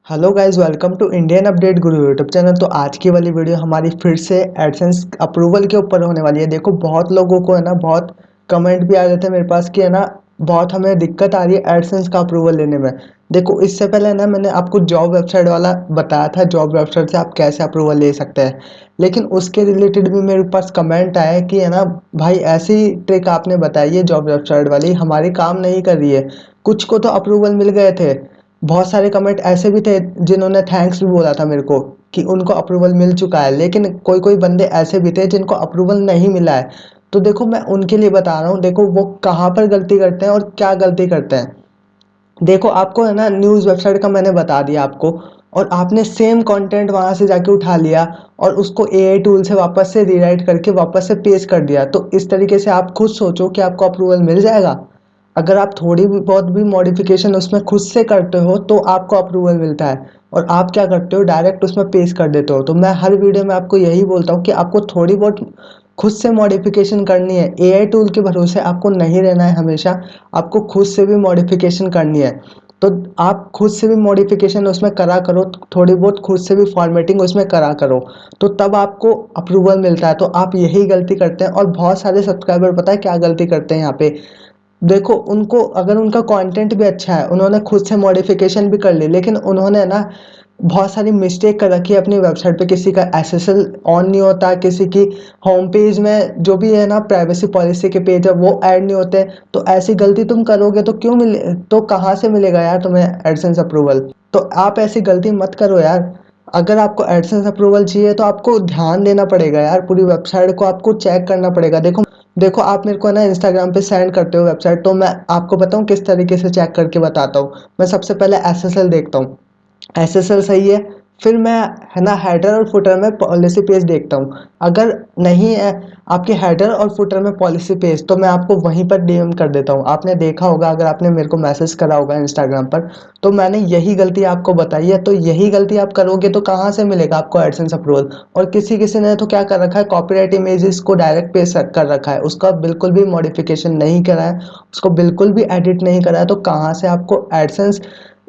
Hello guys, welcome to Indian update guru YouTube channel. तो आज की वाली वीडियो हमारी फिर से एडसेंस अप्रूवल के ऊपर होने वाली है। देखो, बहुत लोगों को है ना, बहुत कमेंट भी आ जाते हैं मेरे पास कि है ना, बहुत हमें दिक्कत आ रही है एडसेंस का अप्रूवल लेने में। देखो, इससे पहले है ना, मैंने आपको जॉब वेबसाइट वाला बताया था, जॉब वेबसाइट से आप कैसे अप्रूवल ले सकते हैं। लेकिन उसके रिलेटेड भी मेरे पास कमेंट आया है कि है ना भाई, ऐसी ट्रिक आपने बताई है जॉब वेबसाइट वाली, हमारी काम नहीं कर रही है। कुछ को तो अप्रूवल मिल गए थे। बहुत सारे कमेंट ऐसे भी थे जिन्होंने थैंक्स भी बोला था मेरे को कि उनको अप्रूवल मिल चुका है। लेकिन कोई कोई बंदे ऐसे भी थे जिनको अप्रूवल नहीं मिला है। तो देखो, मैं उनके लिए बता रहा हूँ, देखो वो कहाँ पर गलती करते हैं और क्या गलती करते हैं। देखो, आपको है ना, न्यूज़ वेबसाइट का मैंने बता दिया आपको, और आपने सेम कंटेंट वहां से जाके उठा लिया और उसको एआई टूल से वापस से रीराइट करके वापस से पेस्ट कर दिया। तो इस तरीके से आप खुद सोचो कि आपको अप्रूवल मिल जाएगा। अगर आप थोड़ी भी बहुत भी मॉडिफिकेशन उसमें खुद से करते हो तो आपको अप्रूवल मिलता है। और आप क्या करते हो, डायरेक्ट उसमें पेस्ट कर देते हो। तो मैं हर वीडियो में आपको यही बोलता हूँ कि आपको थोड़ी बहुत खुद से मॉडिफिकेशन करनी है। एआई टूल के भरोसे आपको नहीं रहना है हमेशा, आपको खुद से भी मॉडिफिकेशन करनी है। तो आप खुद से भी मॉडिफिकेशन उसमें करा करो, थोड़ी बहुत खुद से भी फॉर्मेटिंग उसमें करा करो, तो तब आपको अप्रूवल मिलता है। तो आप यही गलती करते हैं, और बहुत सारे सब्सक्राइबर पता है क्या गलती करते हैं यहाँ पे। देखो, उनको अगर उनका कंटेंट भी अच्छा है, उन्होंने खुद से मॉडिफिकेशन भी कर ली, लेकिन उन्होंने ना बहुत सारी मिस्टेक कर रखी है अपनी वेबसाइट पे। किसी का एसएसएल ऑन नहीं होता, किसी की होम पेज में जो भी है ना प्राइवेसी पॉलिसी के पेज है वो ऐड नहीं होते। तो ऐसी गलती तुम करोगे तो क्यों मिले, तो कहाँ से मिलेगा यार तुम्हें एडसेंस अप्रूवल। तो आप ऐसी गलती मत करो यार। अगर आपको एडसेंस अप्रूवल चाहिए तो आपको ध्यान देना पड़ेगा यार, पूरी वेबसाइट को आपको चेक करना पड़ेगा। देखो देखो, आप मेरे को ना इंस्टाग्राम पे सेंड करते हो वेबसाइट, तो मैं आपको बताऊं किस तरीके से चेक करके बताता हूँ। मैं सबसे पहले एसएसएल देखता हूँ, एसएसएल सही है। फिर मैं है ना हेडर और फुटर में पॉलिसी पेज देखता हूँ। अगर नहीं है आपके हेडर और फुटर में पॉलिसी पेज, तो मैं आपको वहीं पर डीएम कर देता हूँ। आपने देखा होगा, अगर आपने मेरे को मैसेज करा होगा इंस्टाग्राम पर, तो मैंने यही गलती आपको बताई है। तो यही गलती आप करोगे तो कहाँ से मिलेगा आपको एडसेंस अप्रूवल। और किसी किसी ने तो क्या कर रखा है, कॉपीराइट इमेजेस को डायरेक्ट पेस्ट कर रखा है, उसका बिल्कुल भी मॉडिफिकेशन नहीं करा है, उसको बिल्कुल भी एडिट नहीं करा है। तो कहाँ से आपको एडसेंस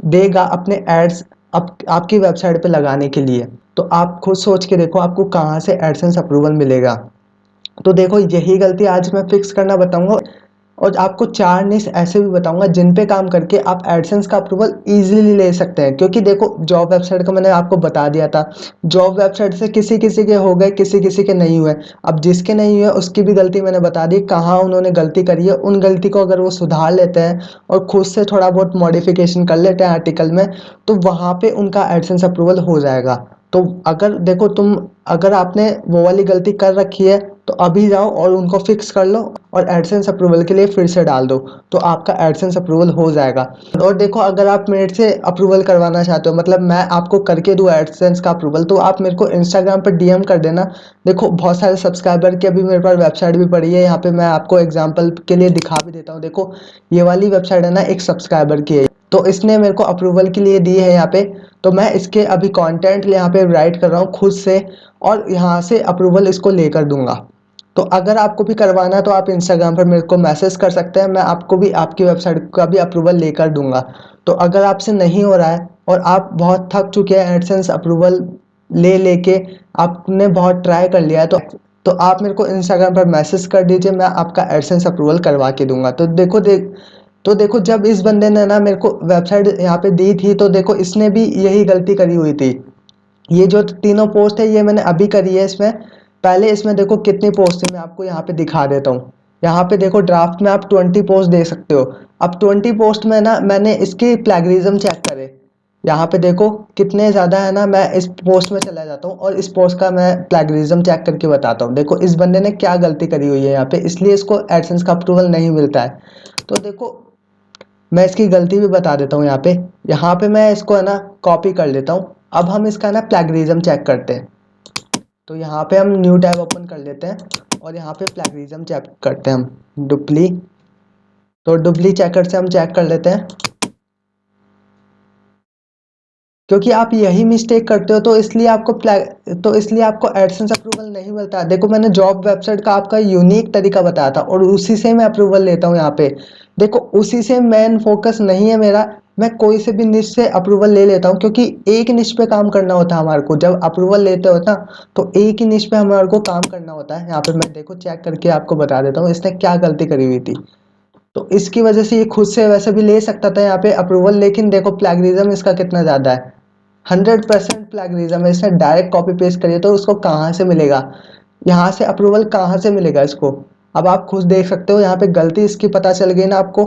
देगा अपने एड्स आपकी वेबसाइट पे लगाने के लिए। तो आप खुद सोच के देखो आपको कहाँ से एडसेंस अप्रूवल मिलेगा। तो देखो, यही गलती आज मैं फिक्स करना बताऊंगा, और आपको 4 निश ऐसे भी बताऊंगा जिन पे काम करके आप एडसेंस का अप्रूवल इजीली ले सकते हैं। क्योंकि देखो, जॉब वेबसाइट का मैंने आपको बता दिया था, जॉब वेबसाइट से किसी किसी के हो गए, किसी किसी के नहीं हुए। अब जिसके नहीं हुए उसकी भी गलती मैंने बता दी, कहाँ उन्होंने गलती करी है। उन गलती को अगर वो सुधार लेते हैं और खुद से थोड़ा बहुत मॉडिफिकेशन कर लेते हैं आर्टिकल में, तो वहाँ पे उनका एडसेंस अप्रूवल हो जाएगा। तो अगर देखो, अगर आपने वो वाली गलती कर रखी है तो अभी जाओ और उनको फिक्स कर लो, और एडसेंस अप्रूवल के लिए फिर से डाल दो, तो आपका एडसेंस अप्रूवल हो जाएगा। और देखो, अगर आप मेरे से अप्रूवल करवाना चाहते हो, मतलब मैं आपको करके दूँ एडसेंस का अप्रूवल, तो आप मेरे को इंस्टाग्राम पर डीएम कर देना। देखो, बहुत सारे सब्सक्राइबर की अभी मेरे पास वेबसाइट भी पड़ी है, यहाँ पे मैं आपको एग्जाम्पल के लिए दिखा भी देता हूँ। देखो, ये वाली वेबसाइट है ना, एक सब्सक्राइबर की है, तो इसने मेरे को अप्रूवल के लिए दी है यहाँ पे। तो मैं इसके अभी कंटेंट यहाँ पे राइट कर रहा हूँ खुद से, और यहाँ से अप्रूवल इसको लेकर दूंगा। तो अगर आपको भी करवाना है तो आप इंस्टाग्राम पर मेरे को मैसेज कर सकते हैं, मैं आपको भी आपकी वेबसाइट का भी अप्रूवल लेकर दूंगा। तो अगर आपसे नहीं हो रहा है और आप बहुत थक चुके हैं एडसेंस अप्रूवल ले लेके, आपने बहुत ट्राई कर लिया है, तो आप मेरे को इंस्टाग्राम पर मैसेज कर दीजिए, मैं आपका एडसेंस अप्रूवल करवा के दूंगा। तो देखो, जब इस बंदे ने ना मेरे को वेबसाइट यहाँ पे दी थी, तो देखो इसने भी यही गलती करी हुई थी। ये जो तीनों पोस्ट है ये मैंने अभी करी है। इसमें पहले इसमें देखो कितनी पोस्ट है, मैं आपको यहाँ पे दिखा देता हूँ। यहाँ पे देखो, ड्राफ्ट में आप 20 पोस्ट दे सकते हो। अब 20 पोस्ट में ना मैंने इसकी प्लेगरिज्म चेक करे, यहाँ पे देखो कितने ज़्यादा है ना। मैं इस पोस्ट में चला जाता हूँ और इस पोस्ट का मैं प्लेगरिज्म चेक करके बताता हूँ। देखो इस बंदे ने क्या गलती करी हुई है यहाँ पे, इसलिए इसको एडसेंस का अप्रूवल नहीं मिलता है। तो देखो, मैं इसकी गलती भी बता देता हूँ यहाँ पे मैं इसको है ना कॉपी कर लेता हूँ। अब हम इसका ना प्लेगरिज्म चेक करते हैं। तो यहाँ पे हम न्यू टैब ओपन कर लेते हैं और यहाँ पे प्लेगरिज्म चेक करते हैं हम डुप्ली। तो डुप्ली चेकर से हम चेक कर लेते हैं। क्योंकि आप यही मिस्टेक करते हो, तो इसलिए आपको एडसेंस अप्रूवल नहीं मिलता। देखो, मैंने जॉब वेबसाइट का आपका यूनिक तरीका बताया था और उसी से मैं अप्रूवल लेता हूँ यहाँ पे। देखो, उसी से मेन फोकस नहीं है मेरा मैं कोई से भी निश से अप्रूवल ले लेता हूँ, क्योंकि एक निश पे काम करना होता है हमारे को। जब अप्रूवल लेते हो ना तो एक ही निश पे हमारे को काम करना होता है। यहाँ पे मैं देखो चेक करके आपको बता देता हूँ इसने क्या गलती करी हुई थी। तो इसकी वजह से ये खुद से वैसे भी ले सकता था यहाँ पे अप्रूवल, लेकिन देखो प्लेगरिज्म इसका कितना ज़्यादा है, 100% प्लेगरिज्म है। इसने डायरेक्ट कॉपी पेस्ट करी है, तो उसको कहाँ से मिलेगा, यहाँ से अप्रूवल कहाँ से मिलेगा इसको। अब आप खुद देख सकते हो, यहाँ पे गलती इसकी पता चल गई ना आपको।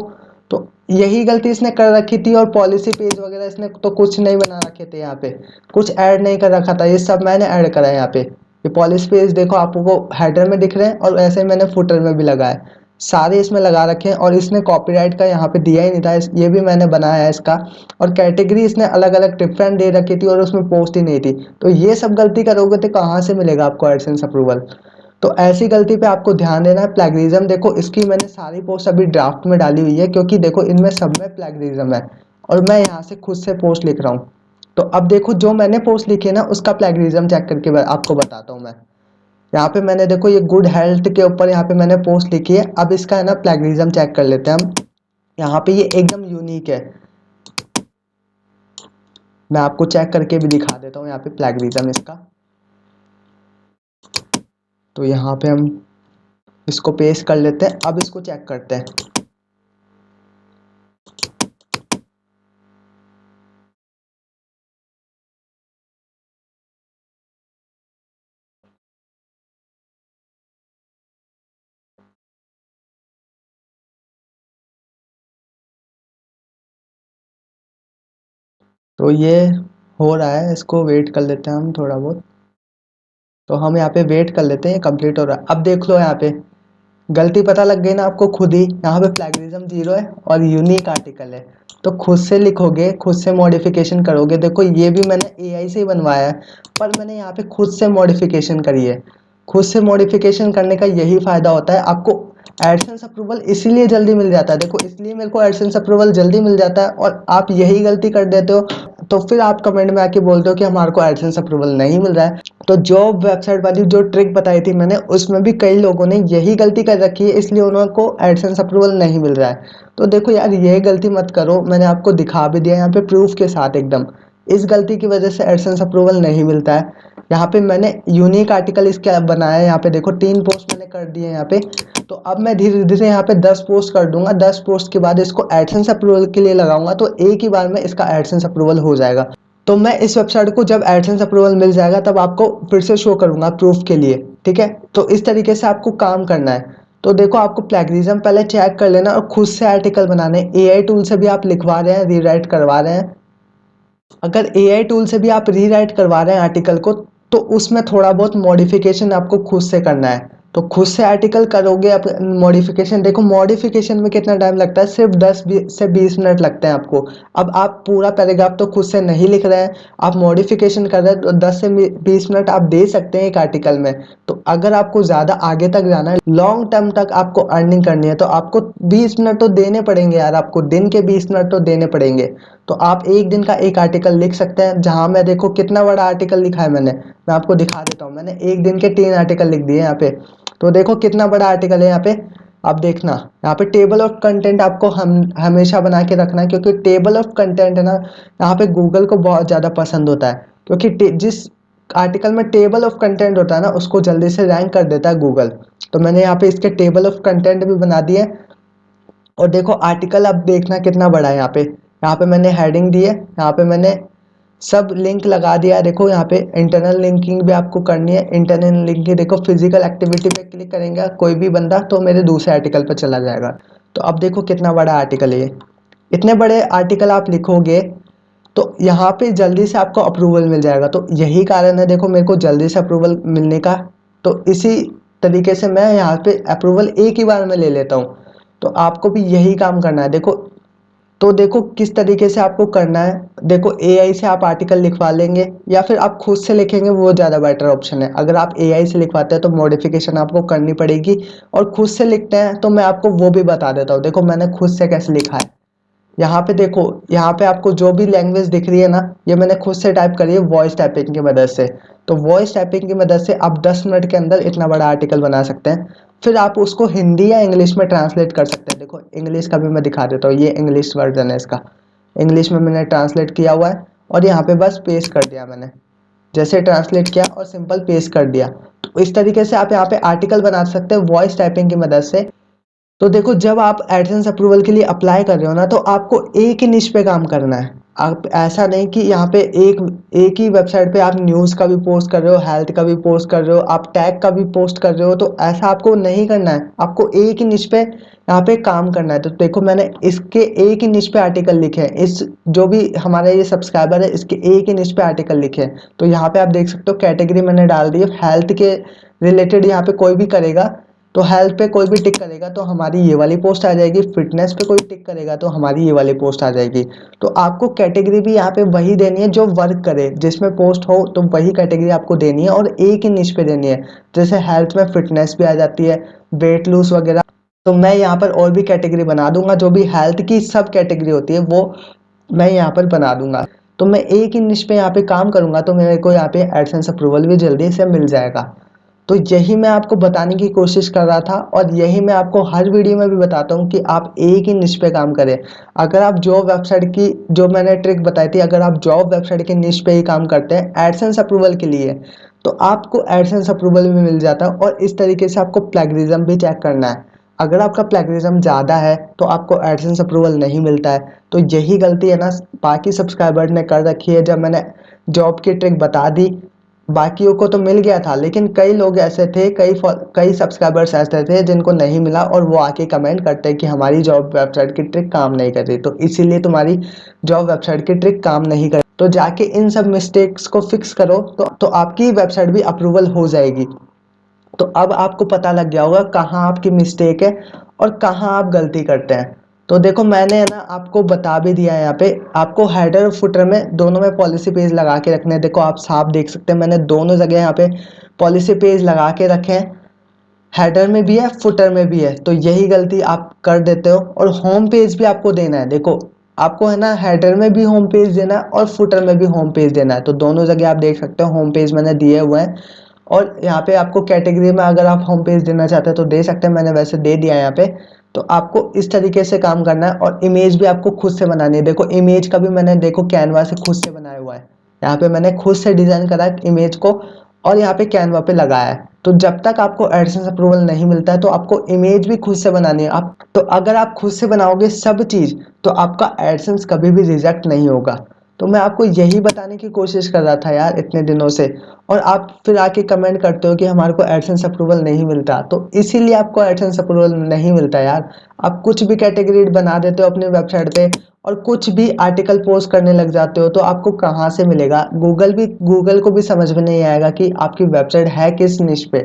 तो यही गलती इसने कर रखी थी, और पॉलिसी पेज वगैरह इसने तो कुछ नहीं बना रखे थे, यहाँ पे कुछ ऐड नहीं कर रखा था, ये सब मैंने ऐड करा है यहाँ पे। ये पॉलिसी पेज देखो आपको हेडर में दिख रहे हैं, और ऐसे मैंने फुटर में भी लगाया, सारे इसमें लगा रखे हैं। और इसने कॉपीराइट का यहाँ पे दिया ही नहीं था, ये भी मैंने बनाया है इसका। और कैटेगरी इसने अलग अलग डिफरेंट दे रखी थी, और उसमें पोस्ट ही नहीं थी। तो ये सब गलती करोगे तो कहाँ से मिलेगा आपको एडसेंस अप्रूवल। तो ऐसी गलती पे आपको ध्यान देना है। प्लेगरिज्म देखो इसकी मैंने सारी पोस्ट अभी ड्राफ्ट में डाली हुई है, क्योंकि देखो इनमें सब में प्लेगरिज्म है, और मैं यहाँ से खुद से पोस्ट लिख रहा हूँ। तो अब देखो जो मैंने पोस्ट लिखी है ना, उसका प्लेगरिज्म चेक करके आपको बताता हूँ मैं। यहाँ पे मैंने देखो ये गुड हेल्थ के ऊपर यहाँ पे मैंने पोस्ट लिखी है। अब इसका है ना प्लेगरिज्म चेक कर लेते हैं हम। यहाँ पे ये एकदम यूनिक है, मैं आपको चेक करके भी दिखा देता हूँ यहाँ पे प्लेगरिज्म इसका। तो यहाँ पे हम इसको पेस्ट कर लेते हैं, अब इसको चेक करते हैं। तो ये हो रहा है, इसको वेट कर लेते हैं हम थोड़ा बहुत। तो हम यहाँ पे वेट कर लेते हैं, कंप्लीट हो रहा है। अब देख लो यहाँ पे गलती पता लग गई ना आपको खुद ही। यहाँ पे प्लेगरिज्म 0 है और यूनिक आर्टिकल है। तो खुद से लिखोगे, खुद से मॉडिफिकेशन करोगे। देखो ये भी मैंने एआई से ही बनवाया है, पर मैंने यहाँ पे खुद से मॉडिफिकेशन करी है। खुद से मॉडिफिकेशन करने का यही फायदा होता है आपको। एडसेंस अप्रूवल इसीलिए जल्दी मिल जाता है, देखो इसलिए मेरे को एडसेंस अप्रूवल जल्दी मिल जाता है, और आप यही गलती कर देते हो। तो फिर आप कमेंट में आके बोलते हो कि हमारे को एडसेंस अप्रूवल नहीं मिल रहा है। तो जॉब वेबसाइट वाली जो ट्रिक बताई थी मैंने, उसमें भी कई लोगों ने यही गलती कर रखी है, इसलिए उन्होंने को एडसेंस अप्रूवल नहीं मिल रहा है। तो देखो यार ये गलती मत करो, मैंने आपको दिखा भी दिया यहाँ पे प्रूफ के साथ एकदम। इस गलती की वजह से एडसेंस अप्रूवल नहीं मिलता है। यहाँ पे मैंने यूनिक आर्टिकल इसके बनाया है, यहाँ पे देखो 3 पोस्ट मैंने कर दिए यहाँ पे। तो अब मैं धीरे धीरे यहाँ पे 10 पोस्ट कर दूंगा। 10 पोस्ट के बाद इसको एडसेंस अप्रूवल के लिए लगाऊंगा, तो एक ही बार में इसका एडसेंस अप्रूवल हो जाएगा। तो मैं इस वेबसाइट को जब एडसेंस अप्रूवल मिल जाएगा तब आपको फिर से शो करूंगा प्रूफ के लिए, ठीक है। तो इस तरीके से आपको काम करना है। तो देखो आपको प्लेगरिज्म पहले चेक कर लेना, और खुद से आर्टिकल बनाने। एआई टूल से भी आप लिखवा रहे हैं, रीराइट करवा रहे हैं, अगर एआई टूल से भी आप रीराइट करवा रहे हैं आर्टिकल को, तो उसमें थोड़ा बहुत मॉडिफिकेशन आपको खुद से करना है। तो खुद से आर्टिकल करोगे आप मॉडिफिकेशन, देखो मॉडिफिकेशन में कितना टाइम लगता है, सिर्फ 10 से 20 मिनट लगते हैं आपको। अब आप पूरा पैराग्राफ तो खुद से नहीं लिख रहे हैं, आप मॉडिफिकेशन कर रहे हैं, तो 10 से 20 मिनट आप दे सकते हैं एक आर्टिकल में। तो अगर आपको ज़्यादा आगे तक जाना है, लॉन्ग टर्म तक आपको अर्निंग करनी है, तो आपको 20 मिनट तो देने पड़ेंगे यार, आपको दिन के 20 मिनट तो देने पड़ेंगे। तो आप एक दिन का एक आर्टिकल लिख सकते हैं, जहां मैं देखो कितना बड़ा आर्टिकल लिखा है मैंने, मैं आपको दिखा देता हूँ। मैंने एक दिन के 3 आर्टिकल लिख दिए यहाँ पे। तो देखो कितना बड़ा आर्टिकल है यहाँ पे। आप देखना यहाँ पे टेबल ऑफ कंटेंट आपको हम हमेशा बना के रखना है, क्योंकि टेबल ऑफ कंटेंट है ना, यहाँ पे गूगल को बहुत ज़्यादा पसंद होता है। क्योंकि जिस आर्टिकल में टेबल ऑफ कंटेंट होता है ना, उसको जल्दी से रैंक कर देता है गूगल। तो मैंने यहाँ पे इसके टेबल ऑफ कंटेंट भी बना दिए। और देखो आर्टिकल अब देखना कितना बड़ा है। यहाँ पे मैंने हेडिंग दी है, यहाँ पे मैंने सब लिंक लगा दिया है। देखो यहाँ पे इंटरनल लिंकिंग भी आपको करनी है। इंटरनल लिंकिंग देखो फिजिकल एक्टिविटी पे क्लिक करेंगे कोई भी बंदा, तो मेरे दूसरे आर्टिकल पर चला जाएगा। तो अब देखो कितना बड़ा आर्टिकल है ये। इतने बड़े आर्टिकल आप लिखोगे तो यहाँ पे जल्दी से आपको अप्रूवल मिल जाएगा। तो यही कारण है देखो मेरे को जल्दी से अप्रूवल मिलने का। तो इसी तरीके से मैं यहाँ पे अप्रूवल एक ही बार में ले लेता हूँ। तो आपको भी यही काम करना है। देखो तो देखो किस तरीके से आपको करना है। देखो एआई से आप आर्टिकल लिखवा लेंगे, या फिर आप खुद से लिखेंगे, वो ज़्यादा बेटर ऑप्शन है। अगर आप एआई से लिखवाते हैं तो मॉडिफिकेशन आपको करनी पड़ेगी, और खुद से लिखते हैं तो मैं आपको वो भी बता देता हूँ। देखो मैंने खुद से कैसे लिखा है। यहाँ पे देखो, यहाँ पे आपको जो भी लैंग्वेज दिख रही है ना, ये मैंने खुद से टाइप करी है वॉइस टाइपिंग की मदद से। तो वॉइस टाइपिंग की मदद से आप 10 मिनट के अंदर इतना बड़ा आर्टिकल बना सकते हैं। फिर आप उसको हिंदी या इंग्लिश में ट्रांसलेट कर सकते हैं। देखो इंग्लिश का भी मैं दिखा देता हूँ, ये इंग्लिश वर्जन है इसका। इंग्लिश में मैंने ट्रांसलेट किया हुआ है और यहाँ पे बस पेस्ट कर दिया मैंने। जैसे ट्रांसलेट किया और सिंपल पेस्ट कर दिया। तो इस तरीके से आप यहाँ पे आर्टिकल बना सकते हैं वॉइस टाइपिंग की मदद से। तो देखो, जब आप एडसेंस अप्रूवल के लिए अप्लाई कर रहे हो ना, तो आपको एक ही निश पे काम करना है। आप ऐसा नहीं कि यहाँ पे एक एक ही वेबसाइट पे आप न्यूज़ का भी पोस्ट कर रहे हो, हेल्थ का भी पोस्ट कर रहे हो, आप टैग का भी पोस्ट कर रहे हो, तो ऐसा आपको नहीं करना है। आपको एक ही निश पे यहाँ पे काम करना है। तो देखो, मैंने इसके एक ही निश पे आर्टिकल लिखे हैं। इस जो भी हमारे ये सब्सक्राइबर है, इसके एक ही निश पे आर्टिकल लिखे हैं। तो यहाँ पे आप देख सकते हो कैटेगरी मैंने डाल दी है हेल्थ के रिलेटेड। यहाँ पे कोई भी करेगा तो हेल्थ पे कोई भी टिक करेगा तो हमारी ये वाली पोस्ट आ जाएगी, फिटनेस पे कोई टिक करेगा तो हमारी ये वाली पोस्ट आ जाएगी। तो आपको कैटेगरी भी यहाँ पे वही देनी है जो वर्क करे, जिसमें पोस्ट हो तो वही कैटेगरी आपको देनी है और एक ही निश पे देनी है। जैसे हेल्थ में फिटनेस भी आ जाती है, वेट लूज वगैरह। तो मैं यहाँ पर और भी कैटेगरी बना दूंगा, जो भी हेल्थ की सब कैटेगरी होती है वो मैं यहाँ पर बना दूंगा। तो मैं एक ही निश पे यहाँ पे काम करूंगा तो मेरे को यहाँ पे एडसेंस अप्रूवल भी जल्दी से मिल जाएगा। तो यही मैं आपको बताने की कोशिश कर रहा था और यही मैं आपको हर वीडियो में भी बताता हूँ कि आप एक ही निश पे काम करें। अगर आप जॉब वेबसाइट की, जो मैंने ट्रिक बताई थी, अगर आप जॉब वेबसाइट के निश पे ही काम करते हैं एडसेंस अप्रूवल के लिए, तो आपको एडसेंस अप्रूवल भी मिल जाता है। और इस तरीके से आपको प्लेगरिज्म भी चेक करना है। अगर आपका प्लेगरिज्म ज़्यादा है तो आपको एडसेंस अप्रूवल नहीं मिलता है। तो यही गलती है ना बाकी सब्सक्राइबर ने कर रखी है। जब मैंने जॉब की ट्रिक बता दी, बाकियों को तो मिल गया था, लेकिन कई लोग ऐसे थे, कई सब्सक्राइबर्स ऐसे थे जिनको नहीं मिला और वो आके कमेंट करते हैं कि हमारी जॉब वेबसाइट की ट्रिक काम नहीं कर रही। तो इसीलिए तुम्हारी जॉब वेबसाइट की ट्रिक काम नहीं कर, तो जाके इन सब मिस्टेक्स को फिक्स करो तो आपकी वेबसाइट भी अप्रूवल हो जाएगी। तो अब आपको पता लग गया होगा कहाँ आपकी मिस्टेक है और कहाँ आप गलती करते हैं। तो देखो, मैंने है ना आपको बता भी दिया है। यहाँ पे आपको हेडर और फुटर में दोनों में पॉलिसी पेज लगा के रखने हैं। देखो, आप साफ देख सकते हैं मैंने दोनों जगह यहाँ पे पॉलिसी पेज लगा के रखे हैं। हेडर में भी है, फुटर में भी है। तो यही गलती आप कर देते हो। और होम पेज भी आपको देना है। देखो, आपको है ना हेडर में भी होम पेज देना है और फुटर में भी होम पेज देना है। तो दोनों जगह आप देख सकते हो होम पेज मैंने दिए हुए हैं। और यहाँ पे आपको कैटेगरी में अगर आप होम पेज देना चाहते हैं तो दे सकते हैं, मैंने वैसे दे दिया है यहाँ पे। तो आपको इस तरीके से काम करना है। और इमेज भी आपको खुद से बनानी है। देखो, इमेज का भी मैंने देखो कैनवा से खुद से बनाया हुआ है। यहाँ पे मैंने खुद से डिजाइन करा है इमेज को और यहाँ पे कैनवा पे लगाया है। तो जब तक आपको एडसेंस अप्रूवल नहीं मिलता है तो आपको इमेज भी खुद से बनानी है। आप तो अगर आप खुद से बनाओगे सब चीज़ तो आपका एडसेंस कभी भी रिजेक्ट नहीं होगा। तो मैं आपको यही बताने की कोशिश कर रहा था यार इतने दिनों से। और आप फिर आके कमेंट करते हो कि हमारे को एडसेंस अप्रूवल नहीं मिलता। तो इसीलिए आपको एडसेंस अप्रूवल नहीं मिलता यार। आप कुछ भी कैटेगरी बना देते हो अपनी वेबसाइट पे और कुछ भी आर्टिकल पोस्ट करने लग जाते हो तो आपको कहाँ से मिलेगा। गूगल को भी समझ में नहीं आएगा कि आपकी वेबसाइट है किस निश पे।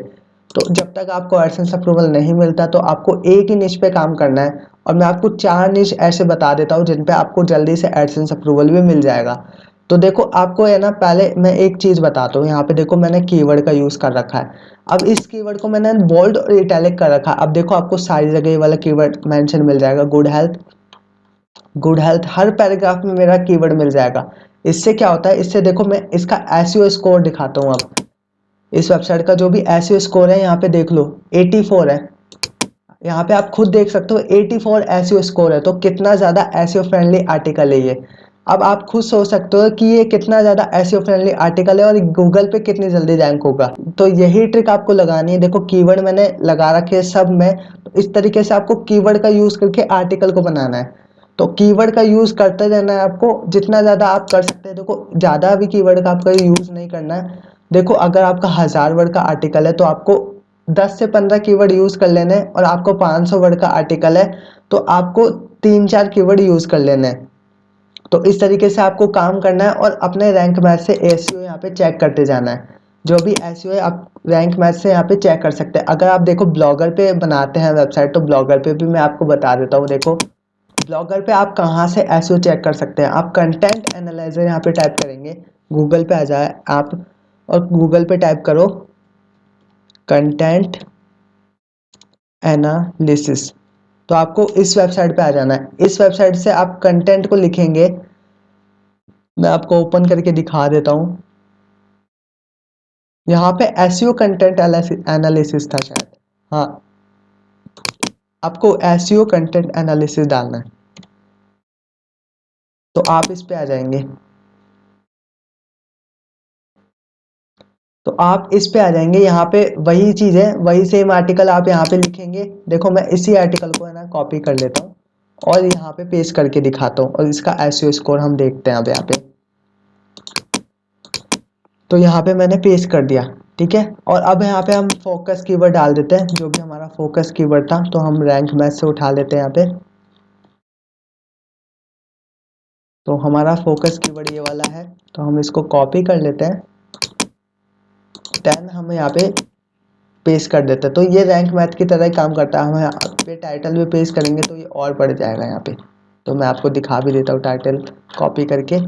तो जब तक आपको एडसेंस अप्रूवल नहीं मिलता तो आपको एक ही निश पे काम करना है। और मैं आपको 4 निश ऐसे बता देता हूँ जिन पे आपको जल्दी से एडसेंस अप्रूवल भी मिल जाएगा। तो देखो, आपको है ना, पहले मैं एक चीज़ बताता हूँ। यहाँ पे देखो मैंने कीवर्ड का यूज़ कर रखा है। अब इस कीवर्ड को मैंने बोल्ड और इटैलिक कर रखा है। अब देखो, आपको सारी जगह ये वाला कीवर्ड मेंशन मिल जाएगा। गुड हेल्थ हर पैराग्राफ में मेरा कीवर्ड मिल जाएगा। इससे क्या होता है, इससे देखो मैं इसका एसईओ स्कोर दिखाता हूँ। अब इस वेबसाइट का जो भी एसईओ स्कोर है यहाँ पे देख लो 84 है। यहाँ पे आप खुद देख सकते हो 84 एसईओ स्कोर है। तो कितना ज़्यादा एसईओ फ्रेंडली आर्टिकल है ये। अब आप खुद सोच सकते हो कि ये कितना ज़्यादा एसईओ फ्रेंडली आर्टिकल है और गूगल पे कितनी जल्दी रैंक होगा। तो यही ट्रिक आपको लगानी है। देखो, कीवर्ड मैंने लगा रखे हैं सब में। तो इस तरीके से आपको कीवर्ड का यूज़ करके आर्टिकल को बनाना है। तो कीवर्ड का यूज़ करते रहना है आपको, जितना ज़्यादा आप कर सकते हैं। देखो, ज़्यादा भी कीवर्ड का आपका यूज़ नहीं करना है। देखो, अगर आपका 1000 वर्ड का आर्टिकल है तो आपको 10 से 15 कीवर्ड यूज़ कर लेने हैं। और आपको 500 वर्ड का आर्टिकल है तो आपको 3-4 कीवर्ड यूज़ कर लेने हैं। तो इस तरीके से आपको काम करना है और अपने रैंक मैच से एसईओ यहाँ पे चेक करते जाना है। जो भी एसईओ है आप रैंक मैच से यहाँ पे चेक कर सकते हैं। अगर आप देखो ब्लॉगर पे बनाते हैं वेबसाइट तो ब्लॉगर पे भी मैं आपको बता देता हूँ। देखो, ब्लॉगर पे आप कहाँ से एसईओ चेक कर सकते हैं। आप कंटेंट एनालाइजर यहाँ पे टाइप करेंगे, गूगल पे आ जाए आप और गूगल पे टाइप करो कंटेंट एनालिसिस। तो आपको इस वेबसाइट पे आ जाना है। इस वेबसाइट से आप कंटेंट को लिखेंगे। मैं आपको ओपन करके दिखा देता हूँ। यहाँ पे एसईओ कंटेंट एनालिसिस था शायद। हाँ, आपको एसईओ कंटेंट एनालिसिस डालना है। तो आप इस पे आ जाएंगे। तो आप इस पे आ जाएंगे, यहाँ पे वही चीज़ है, वही सेम आर्टिकल आप यहाँ पे लिखेंगे। देखो मैं इसी आर्टिकल को है ना कॉपी कर लेता हूँ और यहाँ पे पेस्ट करके दिखाता हूँ, और इसका एसईओ स्कोर हम देखते हैं अब यहाँ पे। तो यहाँ पे मैंने पेस्ट कर दिया, ठीक है। और अब यहाँ पे हम फोकस कीवर्ड डाल देते हैं, जो भी हमारा फोकस कीवर्ड था, तो हम रैंक मैथ से उठा लेते हैं यहाँ पे। तो हमारा फोकस कीवर्ड ये वाला है, तो हम इसको कॉपी कर लेते हैं, देन हम यहाँ पे पेस्ट कर देते हैं। तो ये रैंक मैथ की तरह ही काम करता है। हम यहाँ पे टाइटल भी पेस्ट करेंगे तो ये और बढ़ जाएगा यहाँ पे। तो मैं आपको दिखा भी देता हूँ टाइटल कॉपी करके।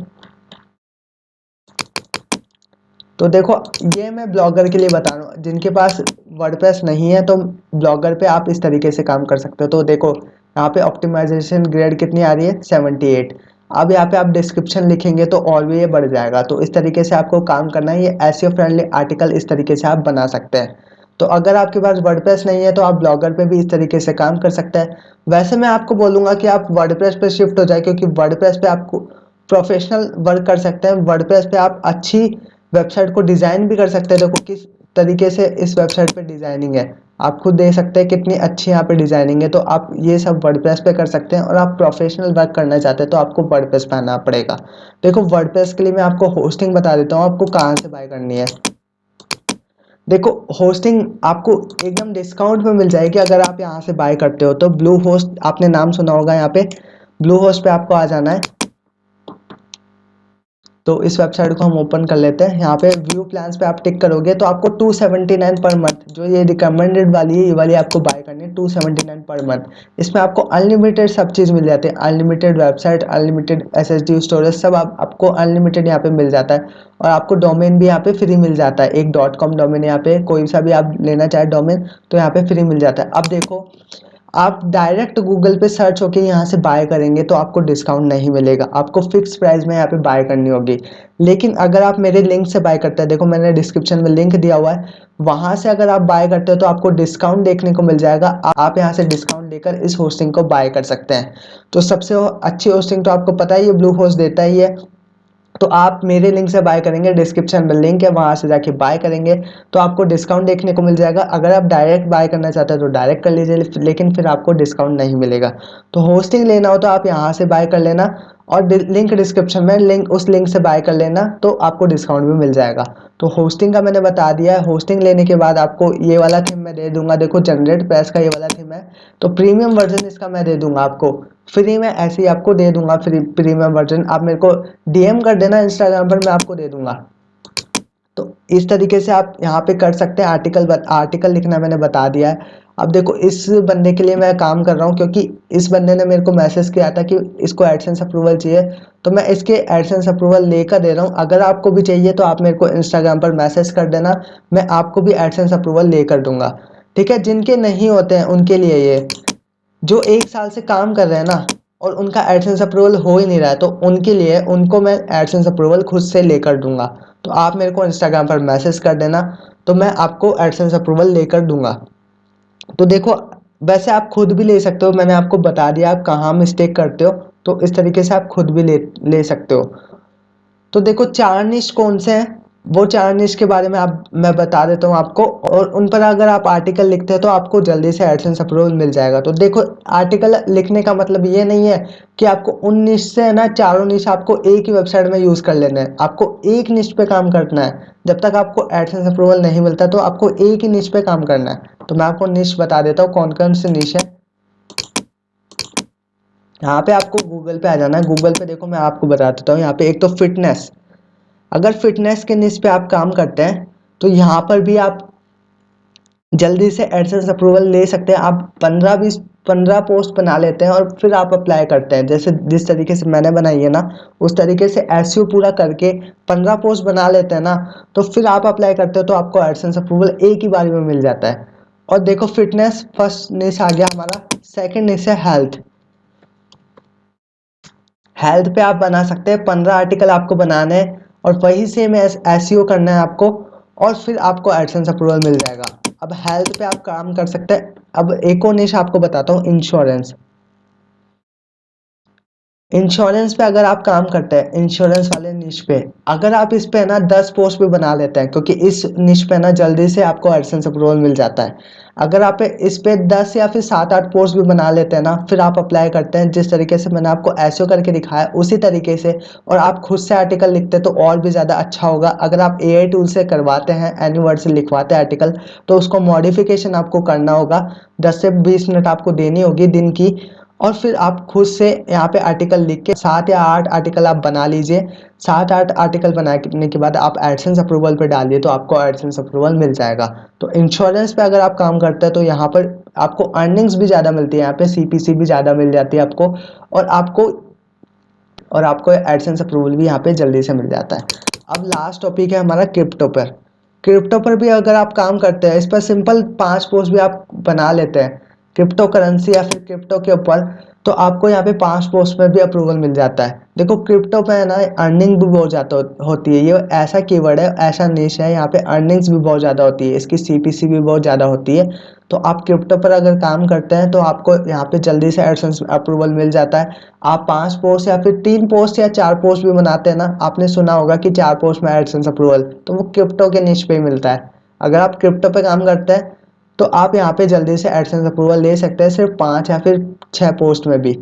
तो देखो ये मैं ब्लॉगर के लिए बता रहा हूँ, जिनके पास वर्डप्रेस नहीं है तो ब्लॉगर पे आप इस तरीके से काम कर सकते हो। तो देखो यहाँ पे ऑप्टिमाइजेशन ग्रेड कितनी आ रही है, 78। अब यहाँ पे आप डिस्क्रिप्शन लिखेंगे तो और भी ये बढ़ जाएगा। तो इस तरीके से आपको काम करना है। ये एसईओ फ्रेंडली आर्टिकल इस तरीके से आप बना सकते हैं। तो अगर आपके पास वर्डप्रेस नहीं है तो आप ब्लॉगर पे भी इस तरीके से काम कर सकते हैं। वैसे मैं आपको बोलूँगा कि आप वर्डप्रेस पे शिफ्ट हो जाए, क्योंकि वर्डप्रेस पे आपको प्रोफेशनल वर्क कर सकते हैं। वर्डप्रेस पे आप अच्छी वेबसाइट को डिज़ाइन भी कर सकते हैं। देखो किस तरीके से इस वेबसाइट पे डिज़ाइनिंग है, आप खुद देख सकते हैं कितनी अच्छी यहाँ पे डिज़ाइनिंग है। तो आप ये सब वर्डप्रेस पे कर सकते हैं। और आप प्रोफेशनल वर्क करना चाहते हैं तो आपको वर्डप्रेस पे आना पड़ेगा। देखो वर्डप्रेस के लिए मैं आपको होस्टिंग बता देता हूँ, आपको कहाँ से बाय करनी है। देखो होस्टिंग आपको एकदम डिस्काउंट में मिल जाएगी अगर आप यहाँ से बाय करते हो। तो ब्लू होस्ट आपने नाम सुना होगा, यहाँ पे ब्लू होस्ट पे आपको आ जाना है। तो इस वेबसाइट को हम ओपन कर लेते हैं। यहाँ पे व्यू प्लान्स पे आप टिक करोगे तो आपको 279 पर मंथ, जो ये रिकमेंडेड वाली है, ये वाली आपको बाय करनी है 279 पर मंथ। इसमें आपको अनलिमिटेड सब चीज़ मिल जाती है, unlimited website, unlimited SSD storage, सब आपको अनलिमिटेड यहाँ पे मिल जाता है। और आपको डोमेन भी यहाँ पे फ्री मिल जाता है, एक .com डोमेन, यहाँ पे कोई सा भी आप लेना चाहे डोमेन तो यहाँ पे फ्री मिल जाता है। अब देखो आप डायरेक्ट गूगल पे सर्च होके यहाँ से बाय करेंगे तो आपको डिस्काउंट नहीं मिलेगा, आपको फिक्स प्राइस में यहाँ पे बाय करनी होगी। लेकिन अगर आप मेरे लिंक से बाय करते हैं, देखो मैंने डिस्क्रिप्शन में लिंक दिया हुआ है, वहां से अगर आप बाय करते हो तो आपको डिस्काउंट देखने को मिल जाएगा। आप यहाँ से डिस्काउंट लेकर इस होस्टिंग को बाय कर सकते हैं। तो सबसे अच्छी होस्टिंग तो आपको पता ही है, ब्लू होस्ट देता ही है। तो आप मेरे लिंक से बाय करेंगे, डिस्क्रिप्शन में लिंक है, वहां से जाके बाय करेंगे तो आपको डिस्काउंट देखने को मिल जाएगा। अगर आप डायरेक्ट बाय करना चाहते हैं तो डायरेक्ट कर लीजिए, लेकिन फिर आपको डिस्काउंट नहीं मिलेगा। तो होस्टिंग लेना हो तो आप यहाँ से बाय कर लेना, और लिंक डिस्क्रिप्शन में, लिंक उस लिंक से बाय कर लेना तो आपको डिस्काउंट भी मिल जाएगा। तो होस्टिंग का मैंने बता दिया है। होस्टिंग लेने के बाद आपको ये वाला थीम मैं दे दूंगा, देखो जनरेट प्रेस का ये वाला थीम है, तो प्रीमियम वर्जन इसका मैं दे दूंगा आपको फ्री में, ऐसे ही आपको दे दूंगा फ्री प्रीमियम वर्जन। आप मेरे को डीएम कर देना इंस्टाग्राम पर, मैं आपको दे दूंगा। तो इस तरीके से आप यहाँ पे कर सकते हैं। आर्टिकल लिखना मैंने बता दिया है। अब देखो इस बंदे के लिए मैं काम कर रहा हूँ, क्योंकि इस बंदे ने मेरे को मैसेज किया था कि इसको एडसेंस अप्रूवल चाहिए, तो मैं इसके एडसेंस अप्रूवल लेकर दे रहा हूँ। अगर आपको भी चाहिए तो आप मेरे को इंस्टाग्राम पर मैसेज कर देना, मैं आपको भी एडसेंस अप्रूवल लेकर दूंगा, ठीक है। जिनके नहीं होते हैं उनके लिए, ये जो 1 साल से काम कर रहे हैं ना और उनका एडसेंस अप्रूवल हो ही नहीं रहा है, तो उनके लिए, उनको मैं एडसेंस अप्रूवल खुद से लेकर दूंगा। तो आप मेरे को इंस्टाग्राम पर मैसेज कर देना, तो मैं आपको एडसेंस अप्रूवल लेकर दूंगा। तो देखो वैसे आप खुद भी ले सकते हो, मैंने आपको बता दिया आप कहाँ मिस्टेक करते हो, तो इस तरीके से आप खुद भी ले सकते हो। तो देखो 4 निश कौन से हैं, वो 4 निश के बारे में आप मैं बता देता हूँ आपको, और उन पर अगर आप आर्टिकल लिखते हैं तो आपको जल्दी से एडसेंस अप्रूवल मिल जाएगा। तो देखो आर्टिकल लिखने का मतलब ये नहीं है कि आपको उन निश से है ना चारों निश आपको एक ही वेबसाइट में यूज़ कर लेना है, आपको एक निश पे काम करना है। जब तक आपको एडसेंस अप्रूवल नहीं मिलता तो आपको एक ही निश पे काम करना है। तो मैं आपको निश बता देता हूँ कौन कौन से निश है। यहाँ पे आपको गूगल पे आ जाना है। गूगल पे देखो मैं आपको बता देता हूँ, यहाँ पे एक तो फिटनेस, अगर फिटनेस के निश पे आप काम करते हैं तो यहाँ पर भी आप जल्दी से एडसेंस अप्रूवल ले सकते हैं। आप 15 पोस्ट बना लेते हैं और फिर आप अप्लाई करते हैं, जैसे जिस तरीके से मैंने बनाई है ना, उस तरीके से एसईओ पूरा करके 15 पोस्ट बना लेते हैं ना, तो फिर आप अप्लाई करते हो तो आपको एडसेंस अप्रूवल एक ही बारी में मिल जाता है। और देखो फिटनेस फर्स्ट निश आ गया हमारा। सेकेंड निश है हेल्थ। हेल्थ पे आप बना सकते हैं, 15 आर्टिकल आपको बनाने हैं और वही सेम एसईओ करना है आपको, और फिर आपको एडसेंस अप्रूवल मिल जाएगा। अब हेल्थ पे आप काम कर सकते हैं। अब एक और निश आपको बताता हूँ, इंश्योरेंस। इंश्योरेंस पे अगर आप काम करते हैं, इंश्योरेंस वाले निश पे, अगर आप इस पे ना 10 पोस्ट भी बना लेते हैं, क्योंकि इस निश पे ना जल्दी से आपको एडसेंस अप्रूवल मिल जाता है। अगर आप इस पे 10 या फिर 7-8 पोस्ट भी बना लेते हैं ना, फिर आप अप्लाई करते हैं जिस तरीके से मैंने आपको एसईओ करके दिखाया उसी तरीके से, और आप खुद से आर्टिकल लिखते हैं तो और भी ज़्यादा अच्छा होगा। अगर आप एआई टूल से करवाते हैं, एनी वर्ड से लिखवाते हैं आर्टिकल, तो उसको मॉडिफिकेशन आपको करना होगा, 10 से 20 मिनट आपको देनी होगी दिन की, और फिर आप खुद से यहाँ पे आर्टिकल लिख के 7 या 8 आर्टिकल आप बना लीजिए। 7-8 आर्टिकल बनाने के बाद आप एडसेंस अप्रूवल पे डालिए तो आपको एडसेंस अप्रूवल मिल जाएगा। तो इंश्योरेंस पे अगर आप काम करते हैं तो यहाँ पर आपको अर्निंग्स भी ज़्यादा मिलती है, यहाँ पे सीपीसी भी ज़्यादा मिल जाती है आपको, और आपको एडसेंस अप्रूवल भी यहाँ पे जल्दी से मिल जाता है। अब लास्ट टॉपिक है हमारा क्रिप्टो पर। क्रिप्टो पर भी अगर आप काम करते हैं, इस पर सिंपल 5 पोस्ट भी आप बना लेते हैं क्रिप्टो करेंसी या फिर क्रिप्टो के ऊपर, तो आपको यहाँ पे 5 पोस्ट में भी अप्रूवल मिल जाता है। देखो क्रिप्टो पे है ना अर्निंग भी बहुत ज़्यादा होती है, ये ऐसा कीवर्ड है, ऐसा निश है, यहाँ पे अर्निंग्स भी बहुत ज़्यादा होती है, इसकी सीपीसी भी बहुत ज़्यादा होती है। तो आप क्रिप्टो पर अगर काम करते हैं तो आपको यहाँ पे जल्दी से एडसेंस अप्रूवल मिल जाता है। आप 5 पोस्ट या फिर 3 पोस्ट या 4 पोस्ट भी बनाते हैं ना, आपने सुना होगा कि 4 पोस्ट में एडसेंस अप्रूवल, तो वो क्रिप्टो के निश पे ही मिलता है। अगर आप क्रिप्टो पे काम करते हैं तो आप यहाँ पे जल्दी से एडसेंस अप्रूवल ले सकते हैं, सिर्फ 5 या फिर 6 पोस्ट में भी।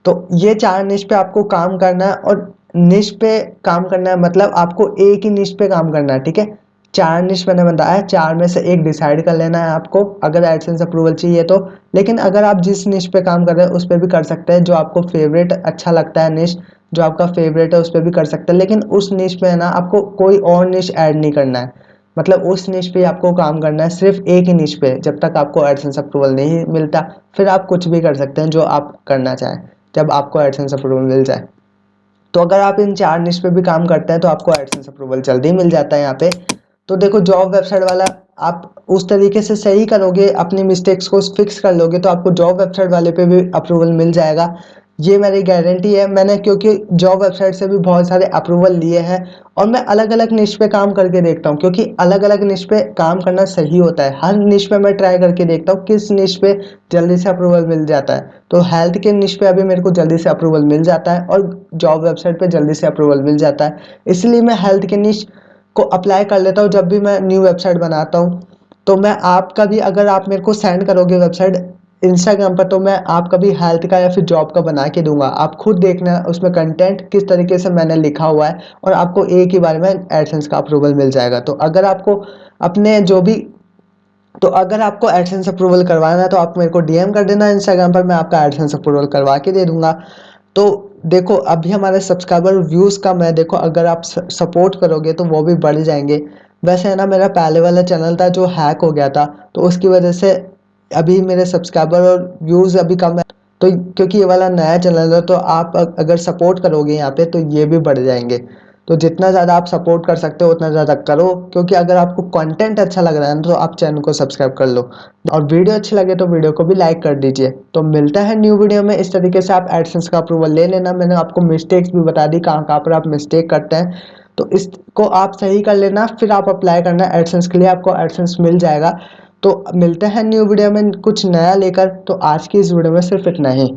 तो ये 4 निश पे आपको काम करना है, और निश पे काम करना है मतलब आपको एक ही निश पे काम करना है, ठीक है। 4 निश मैंने बताया, 4 में से एक डिसाइड कर लेना है आपको अगर एडसेंस अप्रूवल चाहिए तो। लेकिन अगर आप जिस निश पे काम कर रहे हैं उस पर भी कर सकते हैं, जो आपको फेवरेट अच्छा लगता है निश, जो आपका फेवरेट है उस पर भी कर सकते हैं। लेकिन उस निश में है ना आपको कोई और निश ऐड नहीं करना है, मतलब उस निश पे आपको काम करना है, सिर्फ एक ही निश पे। जब तक आपको एडसेंस अप्रूवल नहीं मिलता फिर आप कुछ भी कर सकते हैं जो आप करना चाहें, जब आपको एडसेंस अप्रूवल मिल जाए। तो अगर आप इन 4 निश पे भी काम करते हैं तो आपको एडसेंस अप्रूवल जल्दी मिल जाता है यहाँ पे। तो देखो जॉब वेबसाइट वाला आप उस तरीके से सही करोगे, अपनी मिस्टेक्स को फिक्स कर लोगे तो आपको जॉब वेबसाइट वाले पे भी अप्रूवल मिल जाएगा, ये मेरी गारंटी है। मैंने क्योंकि जॉब वेबसाइट से भी बहुत सारे अप्रूवल लिए हैं, और मैं अलग अलग निश पे काम करके देखता हूँ, क्योंकि अलग अलग निश पे काम करना सही होता है। हर निश पे मैं ट्राई करके देखता हूँ किस निश पे जल्दी से अप्रूवल मिल जाता है। तो हेल्थ के निश पे अभी मेरे को जल्दी से अप्रूवल मिल जाता है, और जॉब वेबसाइट पे जल्दी से अप्रूवल मिल जाता है, इसलिए मैं हेल्थ के निश को अप्लाई कर लेता हूँ जब भी मैं न्यू वेबसाइट बनाता हूँ। तो मैं आपका भी, अगर आप मेरे को सेंड करोगे वेबसाइट इंस्टाग्राम पर, तो मैं आपका भी हेल्थ का या फिर जॉब का बना के दूंगा। आप खुद देखना उसमें कंटेंट किस तरीके से मैंने लिखा हुआ है, और आपको एक ही बार में एडसेंस का अप्रूवल मिल जाएगा। तो अगर आपको अपने जो भी, तो अगर आपको एडसेंस अप्रूवल करवाना है तो आप मेरे को डीएम कर देना इंस्टाग्राम पर, मैं आपका एडसेंस अप्रूवल करवा के दे दूंगा। तो देखो अभी हमारे सब्सक्राइबर व्यूज़ कम है, देखो अगर आप सपोर्ट करोगे तो वो भी बढ़ जाएंगे। वैसे है ना, मेरा पहले वाला चैनल था जो हैक हो गया था, तो उसकी वजह से अभी मेरे सब्सक्राइबर और व्यूज़ अभी कम है। तो क्योंकि ये वाला नया चैनल है, तो आप अगर सपोर्ट करोगे यहाँ पे तो ये भी बढ़ जाएंगे। तो जितना ज़्यादा आप सपोर्ट कर सकते हो उतना ज़्यादा करो, क्योंकि अगर आपको कंटेंट अच्छा लग रहा है तो आप चैनल को सब्सक्राइब कर लो, और वीडियो अच्छी लगे तो वीडियो को भी लाइक कर दीजिए। तो मिलता है न्यू वीडियो में। इस तरीके से आप एडसेंस का अप्रूवल ले लेना। मैंने आपको मिस्टेक्स भी बता दी कहाँ कहाँ पर आप मिस्टेक करते हैं, तो इसको आप सही कर लेना, फिर आप अप्लाई करना एडसेंस के लिए, आपको एडसेंस मिल जाएगा। तो मिलते हैं न्यू वीडियो में कुछ नया लेकर। तो आज की इस वीडियो में सिर्फ इतना ही।